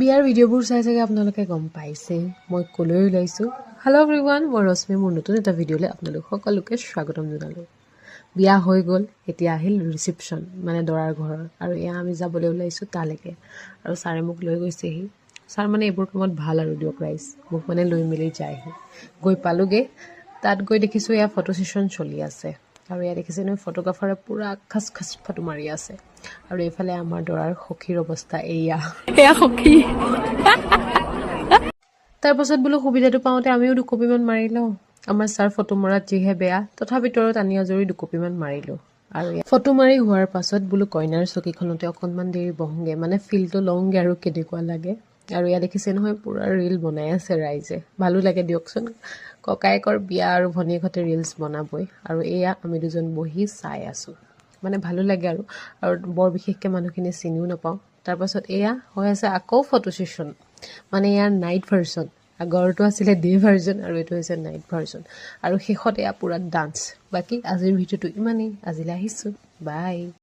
বিয়াৰ ভিডিঅ'বোৰ চাই চাগে আপোনালোকে গম পাইছে মই ক'লৈ ওলাইছোঁ। হেল্ল' এভৰিৱান, মই ৰশ্মি। মোৰ নতুন এটা ভিডিঅ'লৈ আপোনালোক সকলোকে স্বাগতম জনালোঁ। বিয়া হৈ গ'ল, এতিয়া আহিল ৰিচিপশ্যন, মানে দৰাৰ ঘৰৰ। আৰু এয়া আমি যাবলৈ ওলাইছোঁ তালৈকে। আৰু ছাৰে মোক লৈ গৈছেহি। ছাৰ মানে এইবোৰ কামত ভাল আৰু দিয়ক ৰাইজ, মোক মানে লৈ মেলি যায়হি। গৈ পালোঁগৈ, তাত গৈ দেখিছোঁ এয়া ফটো ছেশ্যন চলি আছে। আৰু এয়া দেখিছে নহয়, ফটোগ্ৰাফাৰে পূৰা খাচ খাচ ফটো মাৰি আছে। আৰু এইফালে আমাৰ দৰাৰ সখীৰ অৱস্থা এয়া সখী। তাৰপাছত বোলো সুবিধাটো পাওঁতে আমিও দুকপিমান মাৰি লওঁ। আমাৰ ছাৰ ফটো মৰাত যিহে বেয়া, তথাপিতো আৰু টানি আজৰি দুকপিমান মাৰিলোঁ। আৰু ফটো মাৰি হোৱাৰ পাছত বোলো কইনাৰ চকীখনতে অকণমান দেৰি বহোঁগৈ, মানে ফিলটো লওঁগৈ আৰু কেনেকুৱা লাগে। আৰু ইয়াত দেখিছে নহয়, পূৰা ৰীল বনাই আছে ৰাইজে। ভালো লাগে দিয়কচোন, ককায়েকৰ বিয়া আৰু ভনীয়েকহঁতে ৰীলছ বনাবই। আৰু এয়া আমি দুজন বহি চাই আছোঁ, মানে ভালো লাগে আৰু বৰ বিশেষকৈ মানুহখিনি চিনিও নাপাওঁ। তাৰপাছত এয়া হৈ আছে আকৌ ফটো ছেশ্যন, মানে ইয়াৰ নাইট ভাৰ্চন। আগৰটো আছিলে ডে ভাৰ্জন আৰু এইটো হৈছে নাইট ভাৰ্জন। আৰু শেষত এয়া পূৰা ডান্স। বাকী আজিৰ ভিডিঅ'টো ইমানেই। আজিলৈ আহিছোঁ, বাই।